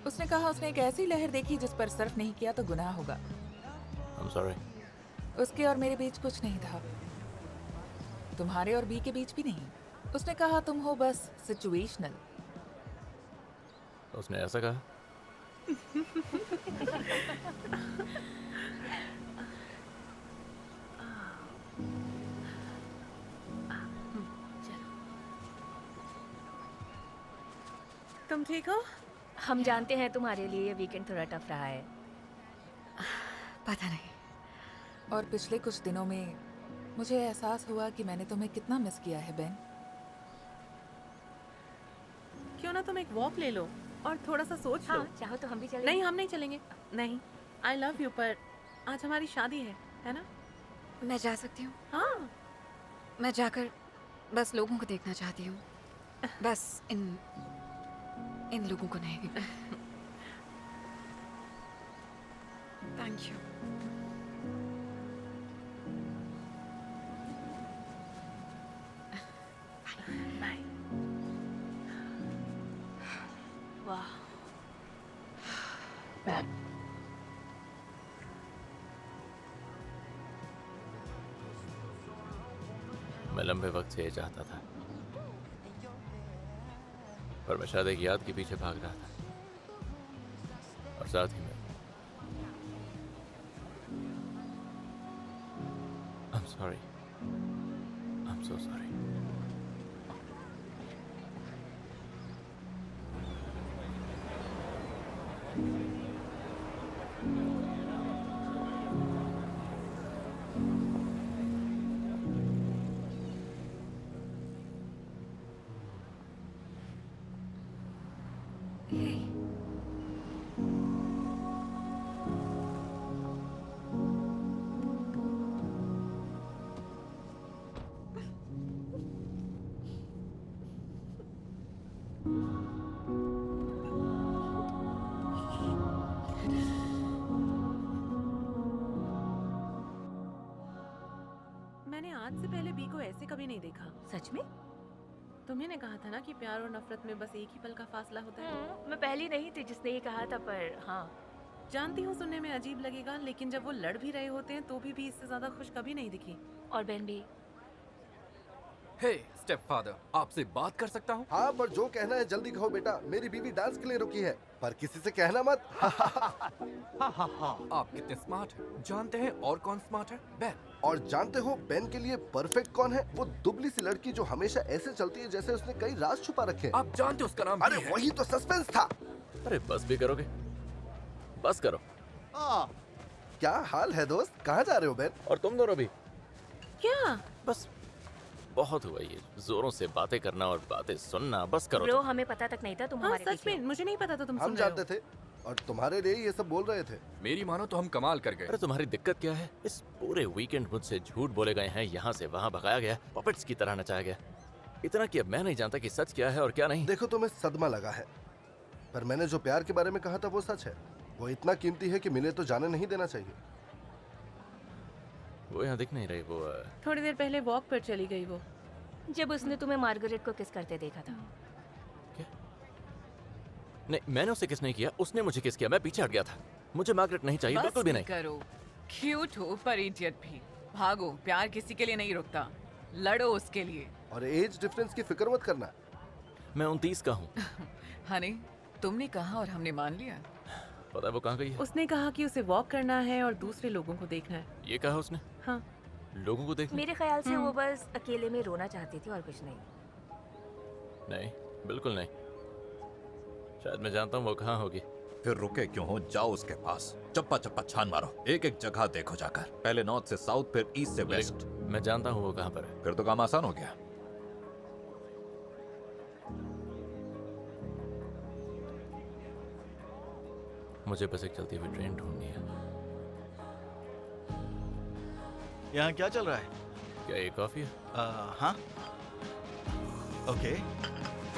उसने कहा उसने एक ऐसी लहर देखी जिस पर सर्फ नहीं किया तो गुनाह होगा। I'm sorry. उसके और मेरे बीच कुछ नहीं था, तुम्हारे और बी के बीच भी नहीं। उसने कहा तुम हो बस सिचुएशनल। उसने ऐसा कहा? तुम ठीक हो? हम जानते हैं तुम्हारे लिए ये वीकेंड थोड़ा टफ रहा है। पता नहीं। और पिछले कुछ दिनों में मुझे एहसास हुआ कि मैंने तुम्हें कितना मिस किया है बेन। क्यों ना तुम एक वॉक ले लो और थोड़ा सा सोच लो। हाँ, चाहो तो हम भी चलें। नहीं, हम नहीं चलेंगे। नहीं, आई लव यू, पर आज हमारी शादी है ना? मैं जा सकती हूँ? हाँ। मैं जाकर बस लोगों को देखना चाहती हूँ, बस इन लोगों को नहीं। Thank you. बाय। वाह, मैं लंबे वक्त से ये चाहता था, पर मैं शायद एक याद के पीछे भाग रहा था, और साथ ही में I'm sorry. I'm so sorry. मैंने आज से पहले बी को ऐसे कभी नहीं देखा। सच में? तुम्ही ने कहा था ना कि प्यार और नफरत में बस एक ही पल का फासला होता है। मैं पहली नहीं थी जिसने ये कहा था, पर हाँ। जानती हूँ सुनने में अजीब लगेगा, लेकिन जब वो लड़ भी रहे होते हैं तो भी इससे ज्यादा खुश कभी नहीं दिखी। और बहन भी। हे स्टेपफादर, आपसे बात कर सकता हूँ? हाँ, पर जो कहना है जल्दी कहो बेटा। मेरी बीवी डांस के लिए रुकी है, पर किसी से कहना मत। आप कितने स्मार्ट हैं। जानते हैं और कौन स्मार्ट है? बेन। और जानते हो बेन के लिए परफेक्ट कौन है? वो दुबली सी लड़की जो हमेशा ऐसे चलती है जैसे उसने कई राज छुपा रखे हैं। आप जानते हो उसका नाम अरे क्या है? वही तो सस्पेंस था। अरे बस भी करोगे? बस करो। क्या हाल है दोस्त? कहाँ जा रहे हो बेन? और तुम दोनों भी। क्या? बस बहुत हुआ ये जोरों से बातें करना और बातें सुनना। बस करो ब्रो, तुम। हमें पता तक नहीं था तुम हाँ, हमारे सच पीछे में हो। मुझे नहीं पता था तुम हम सुन रहे जानते हो। थे और तुम्हारे लिए ये सब बोल रहे थे। मेरी मानो तो हम कमाल कर गए। अरे तुम्हारी दिक्कत क्या है? इस पूरे वीकेंड मुझसे झूठ बोले गए हैं, यहाँ से वहाँ भगाया गया, पपेट्स की तरह नचाया गया, इतना कि अब मैं नहीं जानता कि सच क्या है और क्या नहीं। देखो तुम्हें सदमा लगा है, पर मैंने जो प्यार के बारे में कहा था वो सच है। वो इतना कीमती है कि मिले तो जाने नहीं देना चाहिए। वो यहाँ दिख नहीं रही। वो थोड़ी देर पहले वॉक पर चली गई वो। जब उसने तुम्हें मार्गरेट को किस करते देखा था। क्या? नहीं, मैंने उसे किस नहीं किया, उसने मुझे किस किया। मैं पीछे हट गया था। मुझे मार्गरेट नहीं चाहिए, बिल्कुल भी नहीं। करो, क्यूट हो पर इडियट भी। भागो, प्यार किसी के लिए नहीं रुकता, लड़ो उसके लिए। और एज डिफरेंस की फिक्र मत करना। मैं 29 का हूँ। हनी, तुमने कहा और हमने मान लिया। पता है वो कहाँ गई है? उसने कहा कि उसे वॉक करना है और दूसरे लोगों को देखना है। ये कहा उसने? हाँ। लोगों को देखना? मेरे ख्याल से वो बस अकेले में रोना चाहती थी और कुछ नहीं। नहीं, बिल्कुल नहीं। शायद मैं जानता हूँ वो कहाँ होगी। फिर रुके क्यों हो? जाओ उसके पास, चप्पा चप्पा छान मारो, एक एक जगह देखो जाकर। पहले नॉर्थ से साउथ, फिर ईस्ट से वेस्ट। मैं जानता हूँ वो कहाँ पर है। फिर तो काम आसान हो गया। मुझे बस एक चलती हुई ट्रेन ढूंढनी है। यहाँ क्या चल रहा है? क्या ये कॉफी है? हाँ। ओके।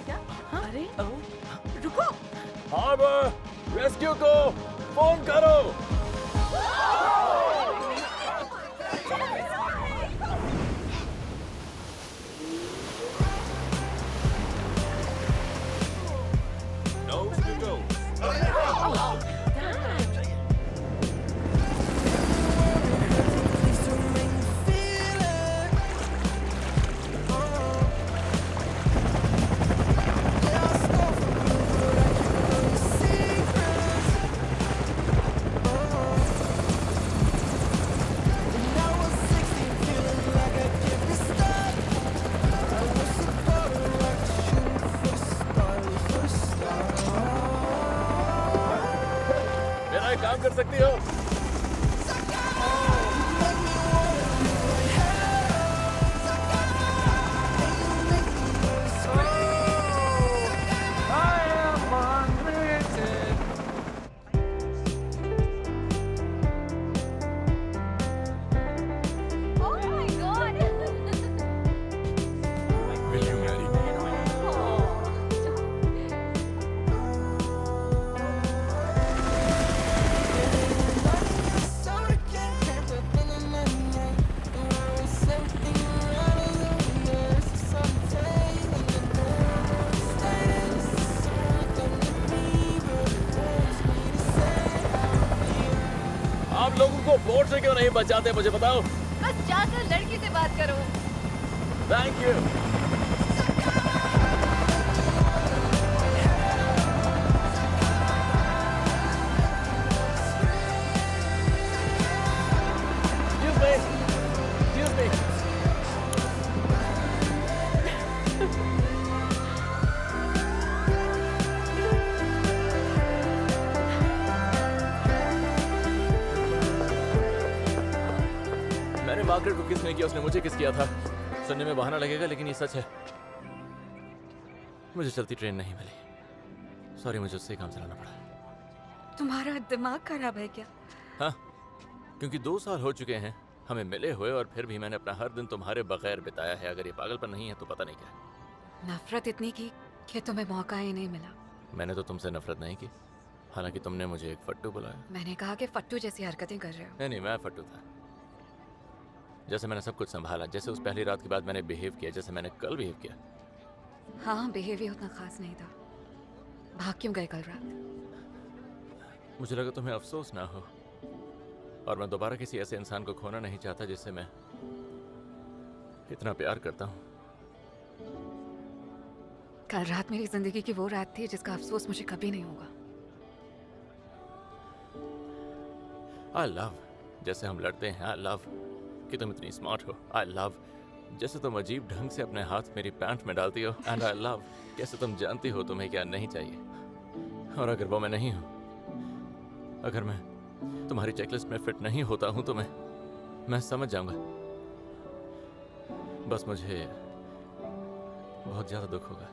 क्या? हाँ? अरे रुको। हार्बर रेस्क्यू को फोन करो। Nose to nose. हाँ काम कर सकती हो। Oh my God! Will you marry me? आप लोगों को बोर्ड से क्यों नहीं बचाते मुझे बताओ। बस जाकर लड़की से बात करो। Thank you. मैंने मार्गरेट को किस नहीं किया, उसने मुझे किस किया था। सुनने में बहाना लगेगा लेकिन ये सच है। मुझे चलती ट्रेन नहीं मिली। सॉरी, मुझे उससे ही काम चलाना पड़ा। तुम्हारा दिमाग खराब है क्या? हाँ, क्योंकि 2 साल हो चुके हैं हमें मिले हुए और फिर भी मैंने अपना हर दिन तुम्हारे बगैर बिताया है। अगर ये पागलपन नहीं है तो पता नहीं क्या है। नफरत इतनी की कि तुम्हें मौका ही नहीं मिला। मैंने तो तुमसे नफरत नहीं की, हालांकि तुमने मुझे एक फट्टू बुलाया। मैंने कहा कि फट्टू जैसी हरकतें कर रहे हो। नहीं, मैं फट्टू था। जैसे मैंने सब कुछ संभाला, जैसे उस पहली रात के बाद मैंने बिहेव किया, जैसे मैंने कल बिहेव किया। हाँ, बिहेवियर उतना खास नहीं था। भाग क्यों गए कल रात? मुझे लगा तुम्हें अफसोस ना हो, और मैं दोबारा किसी ऐसे इंसान को खोना नहीं चाहता जिससे मैं इतना प्यार करता हूँ। कल रात मेरी जिंदगी की वो रात थी जिसका अफसोस मुझे कभी नहीं होगा। आई लव जैसे हम लड़ते हैं। आई लव कि तुम इतनी स्मार्ट हो। आई लव जैसे तुम अजीब ढंग से अपने हाथ मेरी पैंट में डालती हो। एंड आई लव कैसे तुम जानती हो तुम्हें क्या नहीं चाहिए। और अगर वो मैं नहीं हूँ, अगर मैं तुम्हारी चेकलिस्ट में फिट नहीं होता हूँ तो मैं समझ जाऊंगा। बस मुझे बहुत ज्यादा दुख होगा।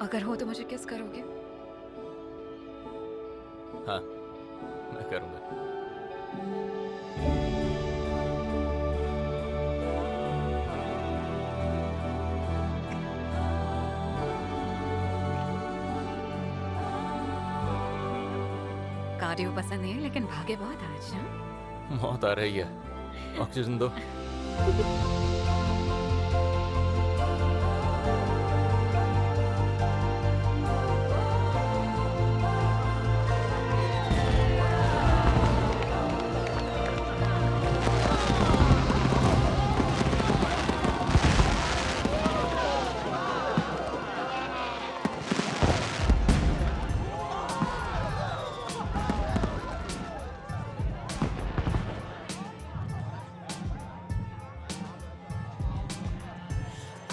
अगर हो तो मुझे किस करोगे? हाँ, मैं करूंगा। कार्डियो पसंद नहीं है लेकिन भागे बहुत आज। हाँ? मौत आ रही है, ऑक्सीजन दो।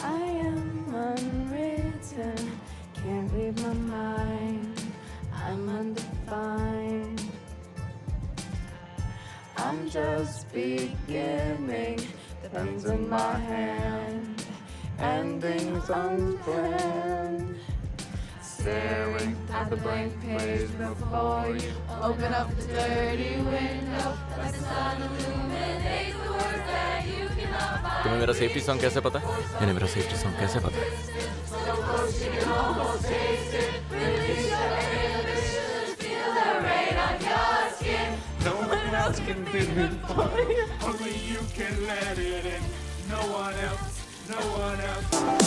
I am unwritten, can't read my mind. I'm undefined. I'm just beginning, the pen's in my hand, endings unplanned. Staring at the blank page before you, open up the dirty window, let the sun illuminate the words that you cannot find. तुम्हें मेरा safety song कैसे पता है? यानी मेरा safety song कैसे पता है? So close you can almost taste it. Release your inhibitions, feel the rain on your skin. No one else can feel it for you. Only you can let it in. No one else, no one else.